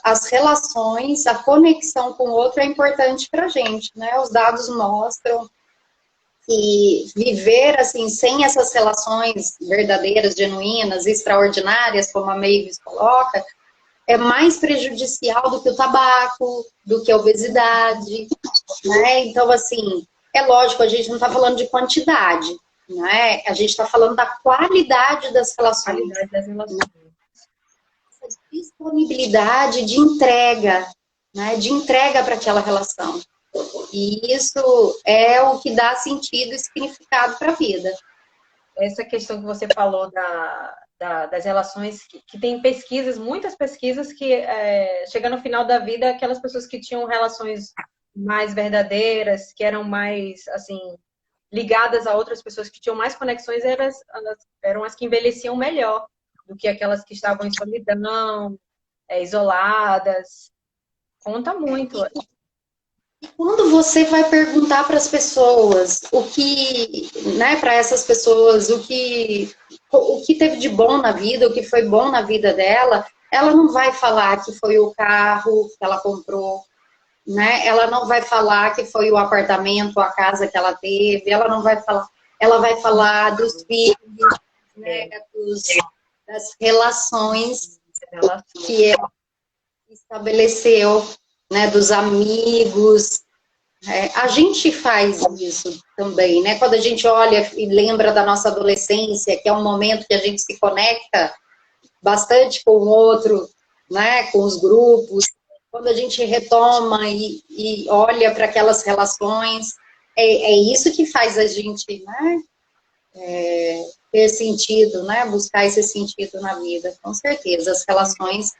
as relações, a conexão com o outro é importante para a gente, né? Os dados mostram que viver assim, sem essas relações verdadeiras, genuínas, extraordinárias, como a Mavis coloca, é mais prejudicial do que o tabaco, do que a obesidade, né? Então, assim, é lógico, a gente não está falando de quantidade, né? A gente está falando da qualidade das relações. Qualidade das relações. Essa disponibilidade de entrega, né? De entrega para aquela relação. E isso é o que dá sentido e significado para a vida. Essa questão que você falou das relações, que tem pesquisas, muitas pesquisas, que chega no final da vida, aquelas pessoas que tinham relações mais verdadeiras, que eram mais, assim, ligadas a outras pessoas, que tinham mais conexões, eram as que envelheciam melhor do que aquelas que estavam em solidão, isoladas. Conta muito. E quando você vai perguntar para as pessoas o que, né, para essas pessoas o que teve de bom na vida, o que foi bom na vida dela, ela não vai falar que foi o carro que ela comprou, né? Ela não vai falar que foi o apartamento, a casa que ela teve, ela vai falar dos filhos, né, das relações que ela estabeleceu, né, dos amigos. A gente faz isso também, né? Quando a gente olha e lembra da nossa adolescência, que é um momento que a gente se conecta bastante com o outro, né? Com os grupos. Quando a gente retoma e olha para aquelas relações, é isso que faz a gente, né? Ter sentido, né? Buscar esse sentido na vida, com certeza. As relações.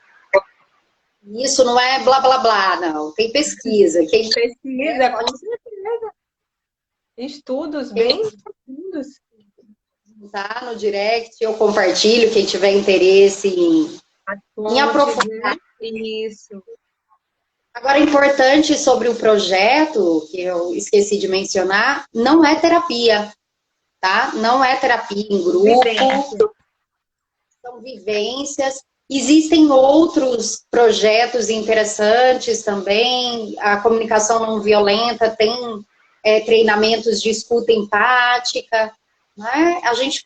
Isso não é blá blá blá, não. Tem pesquisa. Tem pesquisa, com certeza. Estudos bem profundos. Tá no direct, eu compartilho, quem tiver interesse em aprofundar. Isso. Agora, importante sobre o projeto, que eu esqueci de mencionar, não é terapia, tá? Não é terapia em grupo, são vivências. Existem outros projetos interessantes também, a comunicação não violenta tem treinamentos de escuta empática, né? A gente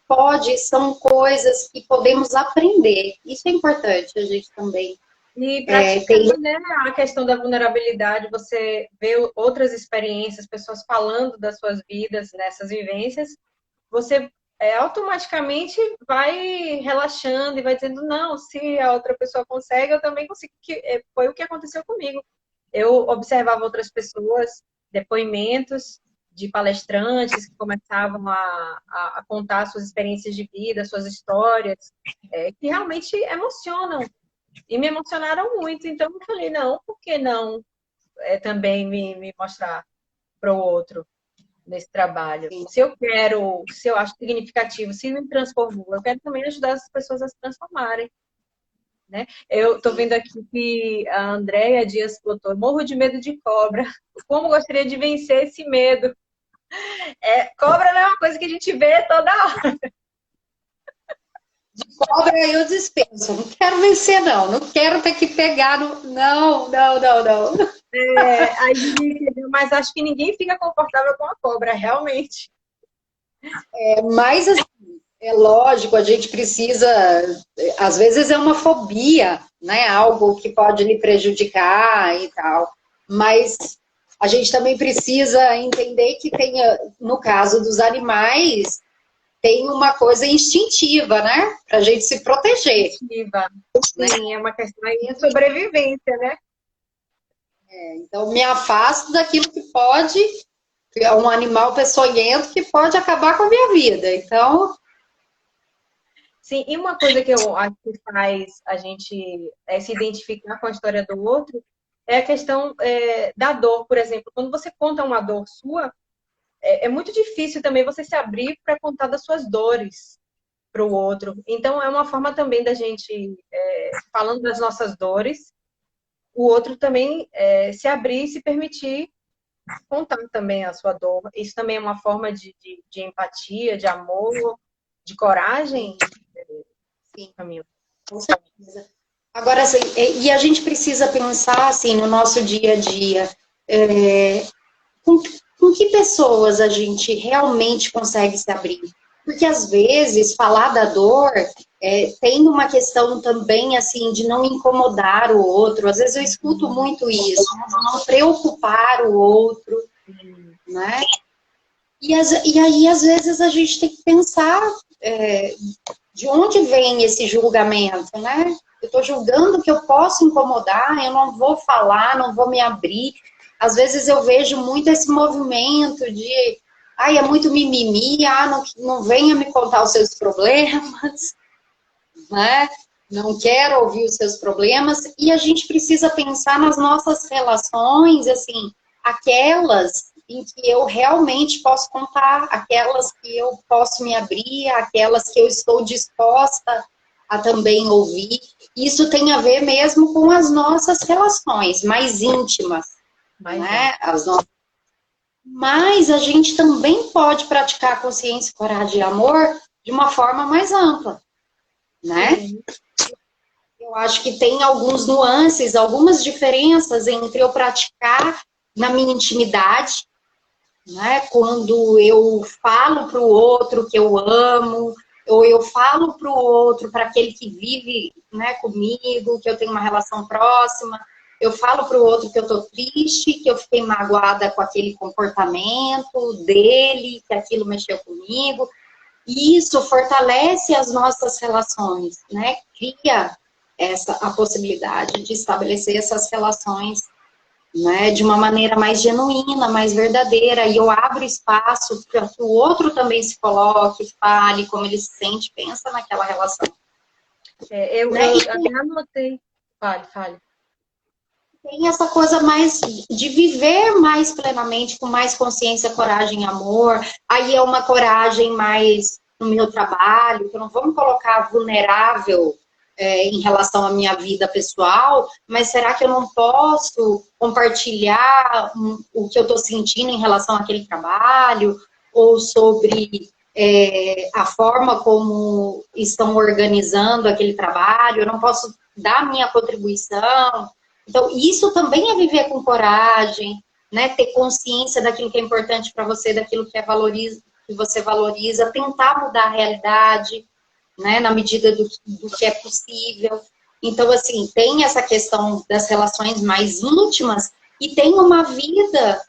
são coisas que podemos aprender, isso é importante a gente também. E praticando, né, a questão da vulnerabilidade, você vê outras experiências, pessoas falando das suas vidas, nessas vivências, você automaticamente vai relaxando e vai dizendo, não, se a outra pessoa consegue, eu também consigo, que foi o que aconteceu comigo. Eu observava outras pessoas, depoimentos de palestrantes que começavam a contar suas experiências de vida, suas histórias, que realmente emocionam. E me emocionaram muito. Então eu falei, não, por que não também me mostrar para o outro nesse trabalho? Se eu acho significativo, se me transformou, eu quero também ajudar as pessoas a se transformarem. Né? Eu estou vendo aqui que a Andréia Dias botou, morro de medo de cobra. Como gostaria de vencer esse medo? Cobra não é uma coisa que a gente vê toda hora. De cobra eu dispenso, não quero vencer não quero ter que pegar no... Não. Mas acho que ninguém fica confortável com a cobra, realmente. Mas assim, é lógico, a gente precisa, às vezes é uma fobia, né? Algo que pode lhe prejudicar e tal. Mas a gente também precisa entender que no caso dos animais, tem uma coisa instintiva, né? Pra gente se proteger. Instintiva. Sim, é uma questão de sobrevivência, né? Então, me afasto daquilo que pode, é um animal peçonhento que pode acabar com a minha vida. Então... Sim, e uma coisa que eu acho que faz a gente se identificar com a história do outro é a questão da dor, por exemplo. Quando você conta uma dor sua, é muito difícil também você se abrir para contar das suas dores para o outro. Então, é uma forma também da gente, falando das nossas dores, o outro também se abrir e se permitir contar também a sua dor. Isso também é uma forma de empatia, de amor, de coragem. Sim, Camila. Com certeza. Agora, assim, e a gente precisa pensar, assim, no nosso dia a dia, com que pessoas a gente realmente consegue se abrir? Porque, às vezes, falar da dor tem uma questão também, assim, de não incomodar o outro. Às vezes eu escuto muito isso, de não preocupar o outro, né? E aí, às vezes, a gente tem que pensar de onde vem esse julgamento, né? Eu estou julgando que eu posso incomodar, eu não vou falar, não vou me abrir. Às vezes eu vejo muito esse movimento de, ai, é muito mimimi, não venha me contar os seus problemas, né? Não quero ouvir os seus problemas. E a gente precisa pensar nas nossas relações, assim, aquelas em que eu realmente posso contar, aquelas que eu posso me abrir, aquelas que eu estou disposta a também ouvir. Isso tem a ver mesmo com as nossas relações mais íntimas, né? As nossas... Mas a gente também pode praticar consciência, coragem e amor de uma forma mais ampla, né? Sim. Eu acho que tem alguns nuances, algumas diferenças entre eu praticar na minha intimidade, né? Quando eu falo para o outro que eu amo, ou eu falo para o outro, para aquele que vive, né, comigo, que eu tenho uma relação próxima, eu falo para o outro que eu estou triste, que eu fiquei magoada com aquele comportamento dele, que aquilo mexeu comigo. E isso fortalece as nossas relações, né? Cria a possibilidade de estabelecer essas relações, né, de uma maneira mais genuína, mais verdadeira, e eu abro espaço para que o outro também se coloque, fale como ele se sente, pensa naquela relação. Eu até anotei. Fale. Tem essa coisa mais de viver mais plenamente, com mais consciência, coragem e amor. Aí é uma coragem mais no meu trabalho, que eu não vou me colocar vulnerável em relação à minha vida pessoal, mas será que eu não posso compartilhar o que eu estou sentindo em relação àquele trabalho? Ou sobre a forma como estão organizando aquele trabalho? Eu não posso dar minha contribuição? Então, isso também é viver com coragem, né? Ter consciência daquilo que é importante para você, daquilo que você valoriza, tentar mudar a realidade, né? Na medida do que é possível. Então, assim, tem essa questão das relações mais íntimas e tem uma vida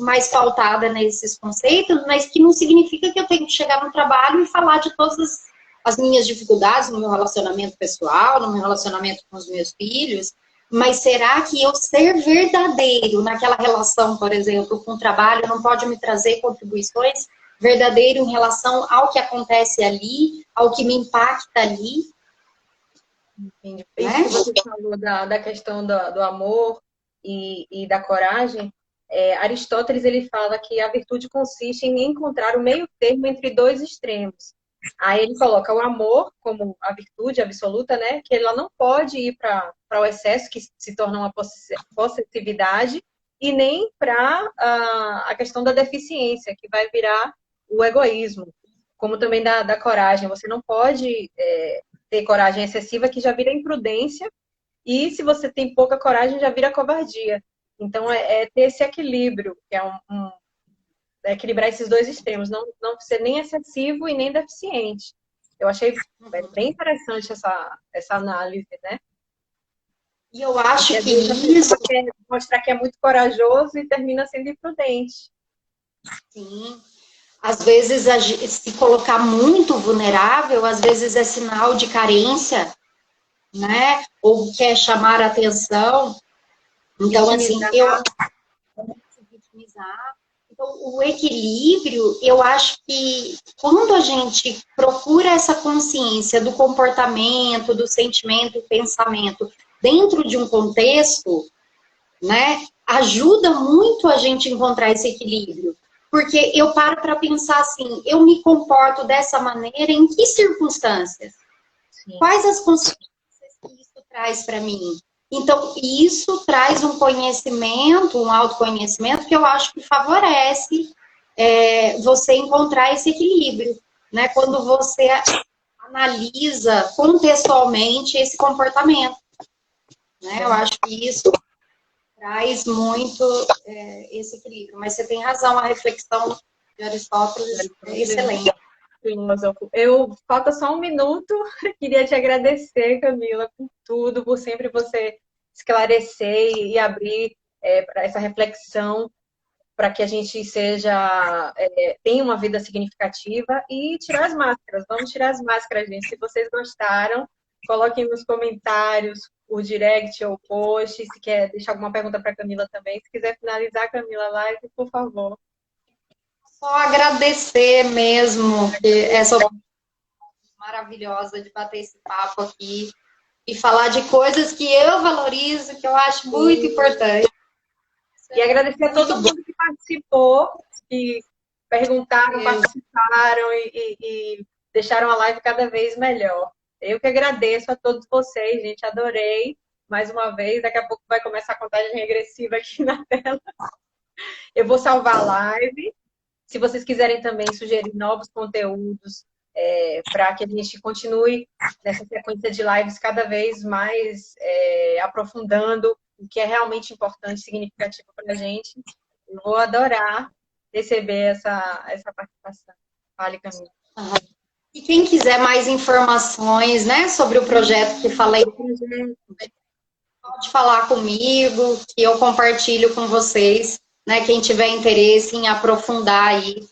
mais pautada nesses conceitos, mas que não significa que eu tenho que chegar no trabalho e falar de todas as minhas dificuldades no meu relacionamento pessoal, no meu relacionamento com os meus filhos. Mas será que eu ser verdadeiro naquela relação, por exemplo, com o trabalho, não pode me trazer contribuições verdadeiro em relação ao que acontece ali, ao que me impacta ali? Entendi. Isso que você falou da questão do amor e da coragem, Aristóteles ele fala que a virtude consiste em encontrar o meio termo entre dois extremos. Aí ele coloca o amor como a virtude absoluta, né? Que ela não pode ir para o excesso, que se torna uma possessividade, e nem para a questão da deficiência, que vai virar o egoísmo. Como também da coragem. Você não pode ter coragem excessiva, que já vira imprudência, e se você tem pouca coragem, já vira covardia. Então, ter esse equilíbrio, que equilibrar esses dois extremos, não ser nem excessivo e nem deficiente. Eu achei bem interessante essa análise, né? E eu acho que isso quer mostrar que é muito corajoso e termina sendo imprudente. Sim. Às vezes, se colocar muito vulnerável, às vezes é sinal de carência, né? Ou quer chamar a atenção. Então, assim, vitimizar. Então, o equilíbrio, eu acho que quando a gente procura essa consciência do comportamento, do sentimento, do pensamento dentro de um contexto, né, ajuda muito a gente encontrar esse equilíbrio. Porque eu paro para pensar assim, eu me comporto dessa maneira em que circunstâncias? Sim. Quais as consequências que isso traz para mim? Então, isso traz um conhecimento, um autoconhecimento que eu acho que favorece você encontrar esse equilíbrio, né? Quando você analisa contextualmente esse comportamento, né? Eu acho que isso traz muito esse equilíbrio. Mas você tem razão, a reflexão de Aristóteles é excelente. Filósofo. Falta só um minuto. Queria te agradecer, Camila, por tudo, por sempre você esclarecer e abrir para essa reflexão. para que a gente tenha uma vida significativa e tirar as máscaras. Vamos tirar as máscaras, gente. Se vocês gostaram, coloquem nos comentários o direct ou o post. Se quer deixar alguma pergunta para a Camila também. Se quiser finalizar, Camila, a live, por favor. Só agradecer mesmo essa oportunidade maravilhosa de bater esse papo aqui e falar de coisas que eu valorizo, que eu acho muito importante. E agradecer a todo mundo que participou, que perguntaram, participaram e deixaram a live cada vez melhor. Eu que agradeço a todos vocês, gente. Adorei. Mais uma vez, daqui a pouco vai começar a contagem regressiva aqui na tela. Eu vou salvar a live. Se vocês quiserem também sugerir novos conteúdos para que a gente continue nessa sequência de lives cada vez mais aprofundando o que é realmente importante, significativo para a gente, eu vou adorar receber essa participação. Fale, Camila. E quem quiser mais informações, né, sobre o projeto que falei, pode falar comigo, que eu compartilho com vocês, né, quem tiver interesse em aprofundar aí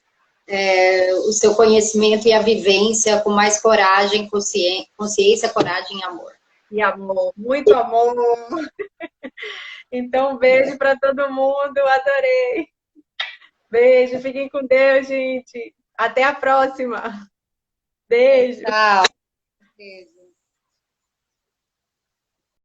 o seu conhecimento e a vivência com mais coragem, consciência, coragem e amor. E amor, muito amor. Então, beijo para todo mundo, adorei. Beijo, fiquem com Deus, gente. Até a próxima. Beijo. Tchau. Beijo.